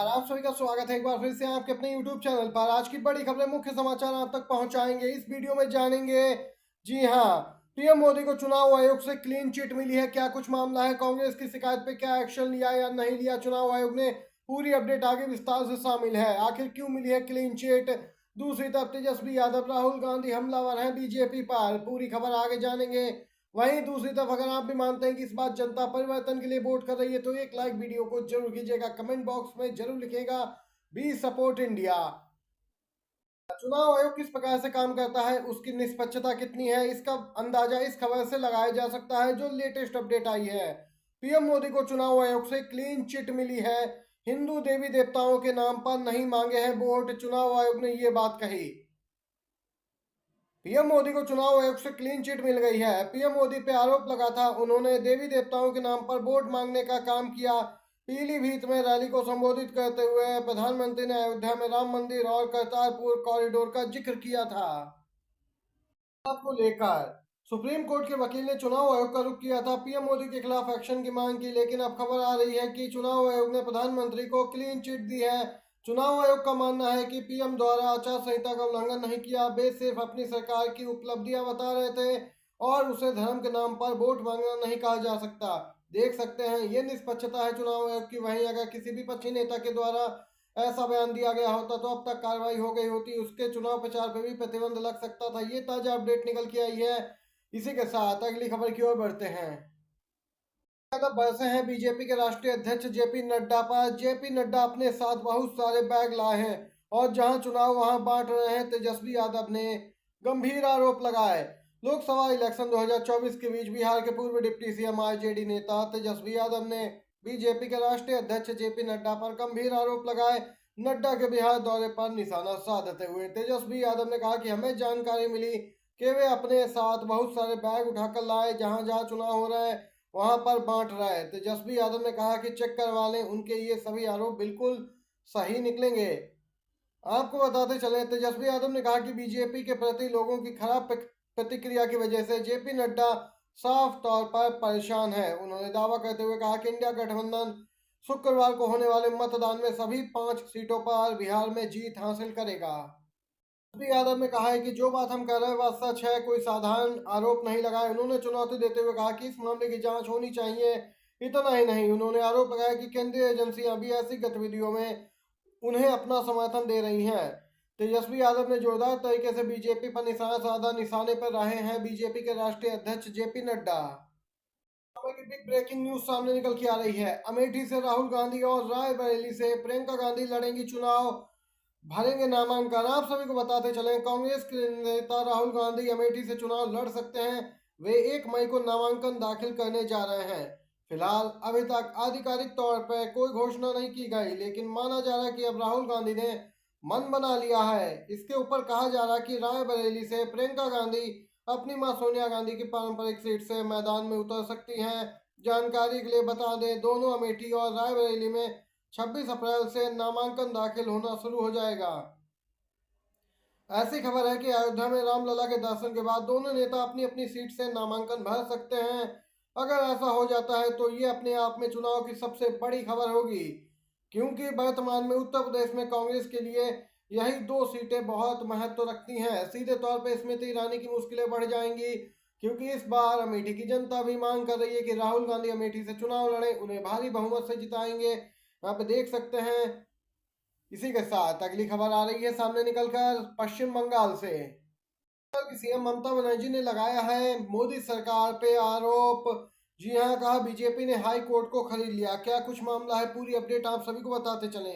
नमस्कार, आप सभी का स्वागत है एक बार फिर से आपके अपने YouTube चैनल पर। आज की बड़ी खबरें, मुख्य समाचार आप तक पहुंचाएंगे। इस वीडियो में जानेंगे, जी हां, पीएम मोदी को चुनाव आयोग से क्लीन चिट मिली है। क्या कुछ मामला है, कांग्रेस की शिकायत पे क्या एक्शन लिया या नहीं लिया चुनाव आयोग ने, पूरी अपडेट आगे विस्तार से शामिल है। आखिर क्यों मिली है क्लीन चिट। दूसरी तरफ तेजस्वी यादव, राहुल गांधी हमलावर हैं बीजेपी पर, पूरी खबर आगे जानेंगे। वहीं दूसरी तरफ अगर आप भी मानते हैं कि इस बार जनता परिवर्तन के लिए वोट कर रही है तो एक लाइक वीडियो को जरूर कीजिएगा, कमेंट बॉक्स में जरूर लिखिएगा बी सपोर्ट इंडिया। चुनाव आयोग किस प्रकार से काम करता है, उसकी निष्पक्षता कितनी है, इसका अंदाजा इस खबर से लगाया जा सकता है जो लेटेस्ट अपडेट आई है। पीएम मोदी को चुनाव आयोग से क्लीन चिट मिली है। हिंदू देवी देवताओं के नाम पर नहीं मांगे हैं वोट, चुनाव आयोग ने ये बात कही। पीएम मोदी को चुनाव आयोग से क्लीन चिट मिल गई है। पीएम मोदी पे आरोप लगा था उन्होंने देवी देवताओं के नाम पर वोट मांगने का काम किया। पीलीभीत में रैली को संबोधित करते हुए प्रधानमंत्री ने अयोध्या में राम मंदिर और करतारपुर कॉरिडोर का जिक्र किया था। को लेकर सुप्रीम कोर्ट के वकील ने चुनाव आयोग का रुख किया था। पीएम मोदी के खिलाफ एक्शन की मांग की, लेकिन अब खबर आ रही है कि चुनाव आयोग ने प्रधानमंत्री को क्लीन चिट दी है। चुनाव आयोग का मानना है कि पीएम द्वारा आचार संहिता का उल्लंघन नहीं किया, वे सिर्फ अपनी सरकार की उपलब्धियां बता रहे थे और उसे धर्म के नाम पर वोट मांगना नहीं कहा जा सकता। देख सकते हैं ये निष्पक्षता है चुनाव आयोग की। वहीं अगर किसी भी पक्षी नेता के द्वारा ऐसा बयान दिया गया होता तो अब तक कार्रवाई हो गई होती, उसके चुनाव प्रचार पर भी प्रतिबंध लग सकता था। ये ताजा अपडेट निकल के आई है। इसी के साथ अगली खबर की ओर बढ़ते हैं। बरसे हैं बीजेपी के राष्ट्रीय अध्यक्ष जेपी नड्डा पर। जेपी नड्डा अपने साथ बहुत सारे बैग लाए हैं और जहां चुनाव वहां बांट रहे हैं। तेजस्वी यादव ने गंभीर आरोप लगाए। लोकसभा इलेक्शन 2024 के बीच बिहार के पूर्व डिप्टी सीएम आरजेडी नेता तेजस्वी यादव ने बीजेपी के राष्ट्रीय अध्यक्ष जेपी नड्डा पर गंभीर आरोप लगाए। नड्डा के बिहार दौरे पर निशाना साधते हुए तेजस्वी यादव ने कहा कि हमें जानकारी मिली कि वे अपने साथ बहुत सारे बैग उठाकर लाए, जहां जहां चुनाव हो रहा है वहां पर बांट रहा है। तेजस्वी यादव ने कहा कि चेक करवा लें, उनके ये सभी आरोप बिल्कुल सही निकलेंगे। आपको बताते चले, तेजस्वी यादव ने कहा कि बीजेपी के प्रति लोगों की खराब प्रतिक्रिया की वजह से जेपी नड्डा साफ तौर पर परेशान है। उन्होंने दावा करते हुए कहा कि इंडिया गठबंधन शुक्रवार को होने वाले मतदान में सभी 5 सीटों पर बिहार में जीत हासिल करेगा। तेजस्वी यादव ने कहा है कि जो बात हम कर रहे हैं वह सच है, कोई साधारण आरोप नहीं लगाए। उन्होंने चुनौती देते हुए कहा कि इस मामले की जांच होनी चाहिए। इतना ही नहीं, उन्होंने आरोप लगाया कि केंद्रीय एजेंसियां भी ऐसी गतिविधियों में उन्हें अपना समर्थन दे रही हैं। तेजस्वी यादव ने जोरदार तरीके से बीजेपी पर निशाना साधा। निशाने पर रहे हैं बीजेपी के राष्ट्रीय अध्यक्ष जेपी नड्डा। की बिग ब्रेकिंग न्यूज सामने निकल के आ रही है। अमेठी से राहुल गांधी और रायबरेली से प्रियंका गांधी लड़ेंगी चुनाव, भरेंगे नामांकन। आप सभी को बताते चले, कांग्रेस के नेता राहुल गांधी अमेठी से चुनाव लड़ सकते हैं। वे 1 मई को नामांकन दाखिल करने जा रहे हैं। फिलहाल अभी तक आधिकारिक तौर पर कोई घोषणा नहीं की गई, लेकिन माना जा रहा है कि अब राहुल गांधी ने मन बना लिया है। इसके ऊपर कहा जा रहा है कि रायबरेली से प्रियंका गांधी अपनी मां सोनिया गांधी की पारंपरिक सीट से मैदान में उतर सकती हैं। जानकारी के लिए बता दें, दोनों अमेठी और रायबरेली में 26 अप्रैल से नामांकन दाखिल होना शुरू हो जाएगा। ऐसी खबर है कि अयोध्या में रामलला के दर्शन के बाद दोनों नेता अपनी अपनी सीट से नामांकन भर सकते हैं। अगर ऐसा हो जाता है तो ये अपने आप में चुनाव की सबसे बड़ी खबर होगी, क्योंकि वर्तमान में उत्तर प्रदेश में कांग्रेस के लिए यही 2 सीटें बहुत महत्व रखती हैं। सीधे तौर पर स्मृति ईरानी की मुश्किलें बढ़ जाएंगी, क्योंकि इस बार अमेठी की जनता भी मांग कर रही है कि राहुल गांधी अमेठी से चुनाव लड़े, उन्हें भारी बहुमत से जिताएंगे। यहाँ पे देख सकते हैं। इसी के साथ अगली खबर आ रही है सामने निकलकर पश्चिम बंगाल से। सीएम ममता बनर्जी ने लगाया है मोदी सरकार पे आरोप। जी हां, कहा बीजेपी ने हाई कोर्ट को खरीद लिया। क्या कुछ मामला है, पूरी अपडेट आप सभी को बताते चले।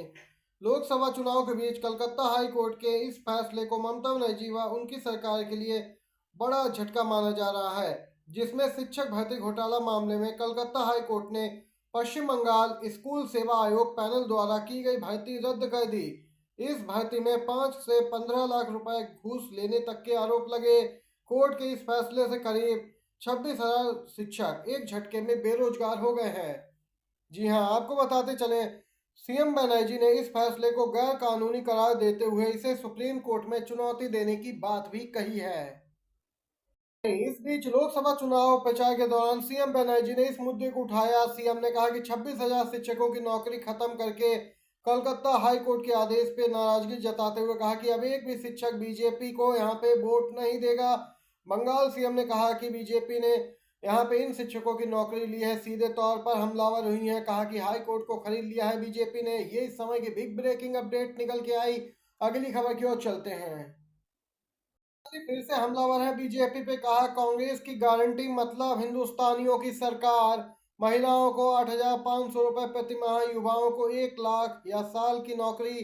लोकसभा चुनाव के बीच कलकत्ता हाई कोर्ट के इस फैसले को ममता बनर्जी व उनकी सरकार के लिए बड़ा झटका माना जा रहा है, जिसमें शिक्षक भर्ती घोटाला मामले में कलकत्ता हाई कोर्ट ने पश्चिम बंगाल स्कूल सेवा आयोग पैनल द्वारा की गई भर्ती रद्द कर दी। इस भर्ती में 5 से 15 लाख रुपए घूस लेने तक के आरोप लगे। कोर्ट के इस फैसले से करीब 26,000 शिक्षक एक झटके में बेरोजगार हो गए हैं। जी हां, आपको बताते चले, सीएम बनर्जी ने इस फैसले को गैर कानूनी करार देते हुए इसे सुप्रीम कोर्ट में चुनौती देने की बात भी कही है। इस बीच लोकसभा चुनाव प्रचार के दौरान सीएम बनर्जी ने इस मुद्दे को उठाया। सीएम ने कहा कि 26,000 शिक्षकों की नौकरी खत्म करके कोलकाता हाई कोर्ट के आदेश पे नाराजगी जताते हुए कहा कि अब एक भी शिक्षक बीजेपी को यहाँ पे वोट नहीं देगा। बंगाल सीएम ने कहा कि बीजेपी ने यहाँ पे इन शिक्षकों की नौकरी ली है, सीधे तौर पर हमलावर हुई है। कहा कि हाई कोर्ट को खरीद लिया है बीजेपी ने। ये इस समय की बिग ब्रेकिंग अपडेट निकल के आई। अगली खबर की ओर चलते हैं। फिर से हमलावर है बीजेपी पे। कहा कांग्रेस की गारंटी मतलब हिंदुस्तानियों की सरकार। महिलाओं को 8,500 रुपए प्रति माह, युवाओं को 1 लाख या साल की नौकरी,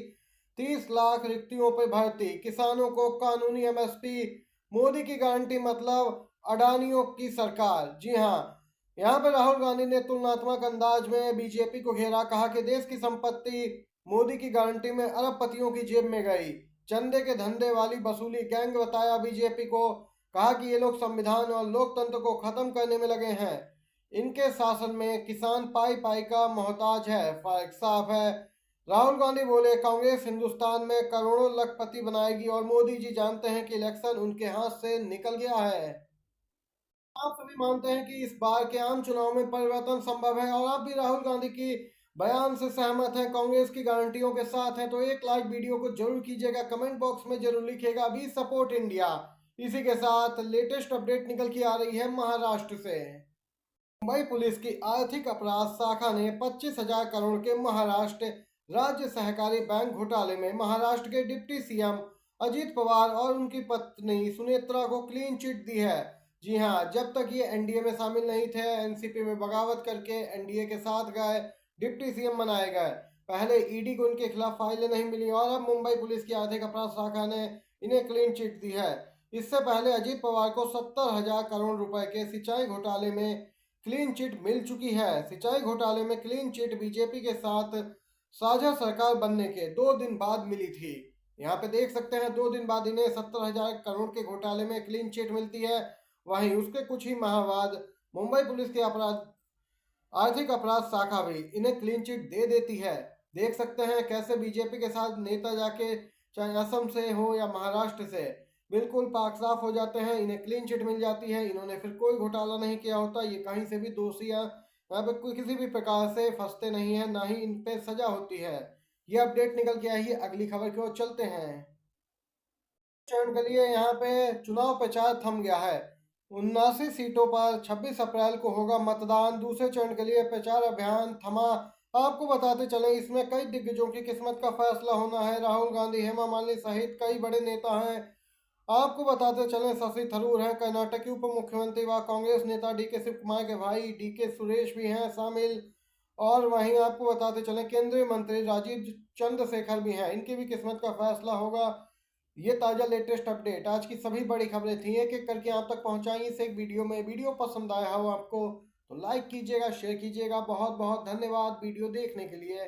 30 लाख रिक्तियों पर भर्ती, किसानों को कानूनी एमएसपी। मोदी की गारंटी मतलब अडानियों की सरकार। जी हाँ, यहाँ पे राहुल गांधी ने तुलनात्मक अंदाज में बीजेपी को घेरा। कहा कि देश की संपत्ति मोदी की गारंटी में अरबपतियों की जेब में गई। चंदे के धंधे वाली वसूली गैंग बताया बीजेपी को। कहा कि ये लोग संविधान और लोकतंत्र को खत्म करने में लगे हैं। इनके शासन में किसान पाई पाई का मोहताज है। फर्क साफ है। राहुल गांधी बोले कांग्रेस हिंदुस्तान में करोड़ों लखपति बनाएगी और मोदी जी जानते हैं कि इलेक्शन उनके हाथ से निकल गया है। आप सभी मानते हैं कि इस बार के आम चुनाव में परिवर्तन संभव है और आप भी राहुल गांधी की बयान से सहमत हैं, कांग्रेस की गारंटियों के साथ हैं, तो एक लाइक वीडियो को जरूर कीजिएगा, कमेंट बॉक्स में जरूर लिखिएगा वी सपोर्ट इंडिया। इसी के साथ लेटेस्ट अपडेट निकल के आ रही है महाराष्ट्र से। मुंबई पुलिस की आर्थिक अपराध शाखा ने 25,000 करोड़ के महाराष्ट्र राज्य सहकारी बैंक घोटाले में महाराष्ट्र के डिप्टी सीएम अजीत पवार और उनकी पत्नी सुनेत्रा को क्लीन चिट दी है। जी हाँ, जब तक ये एनडीए में शामिल नहीं थे, एनसीपी में बगावत करके एनडीए के साथ गए, डिप्टी सीएम बनाए गए। पहले ईडी को इनके खिलाफ फाइलें नहीं मिली और अब मुंबई पुलिस की आर्थिक अपराध शाखा ने इन्हें क्लीन चिट दी है। इससे पहले अजीत पवार को 70,000 करोड़ रुपए के सिंचाई घोटाले में क्लीन चिट मिल चुकी है। सिंचाई घोटाले में क्लीन चिट बीजेपी के साथ साझा सरकार बनने के 2 दिन बाद मिली थी। यहाँ पे देख सकते हैं 2 दिन बाद इन्हें 70,000 करोड़ के घोटाले में क्लीन चिट मिलती है। वहीं उसके कुछ ही माह बाद मुंबई पुलिस की आर्थिक अपराध शाखा भी इन्हें क्लीन चिट दे देती है। देख सकते हैं कैसे बीजेपी के साथ नेता जाके, चाहे असम से हो या महाराष्ट्र से, बिल्कुल पाक साफ हो जाते हैं, इन्हें क्लीन चिट मिल जाती है। इन्होंने फिर कोई घोटाला नहीं किया होता, ये कहीं से भी दोषी या यहाँ पे कोई किसी भी प्रकार से फंसते नहीं है, ना ही इन पे सजा होती है। ये अपडेट निकल के आई है। अगली खबर की ओर चलते हैं। चरण के लिए यहाँ पे चुनाव प्रचार थम गया है। 79 सीटों पर 26 अप्रैल को होगा मतदान। दूसरे चरण के लिए प्रचार अभियान थमा। आपको बताते चले इसमें कई दिग्गजों की किस्मत का फैसला होना है। राहुल गांधी, हेमा मालिनी सहित कई बड़े नेता हैं। आपको बताते चले शशि थरूर हैं, कर्नाटक के उप मुख्यमंत्री व कांग्रेस नेता डीके शिव कुमार के भाई डीके सुरेश भी हैं शामिल। और वहीं आपको बताते चले केंद्रीय मंत्री राजीव चंद्रशेखर भी हैं, इनकी भी किस्मत का फैसला होगा। ये ताज़ा लेटेस्ट अपडेट आज की सभी बड़ी खबरें थी, एक एक करके आप तक पहुंचाई इस एक वीडियो में। वीडियो पसंद आया हो आपको तो लाइक कीजिएगा, शेयर कीजिएगा। बहुत बहुत धन्यवाद वीडियो देखने के लिए।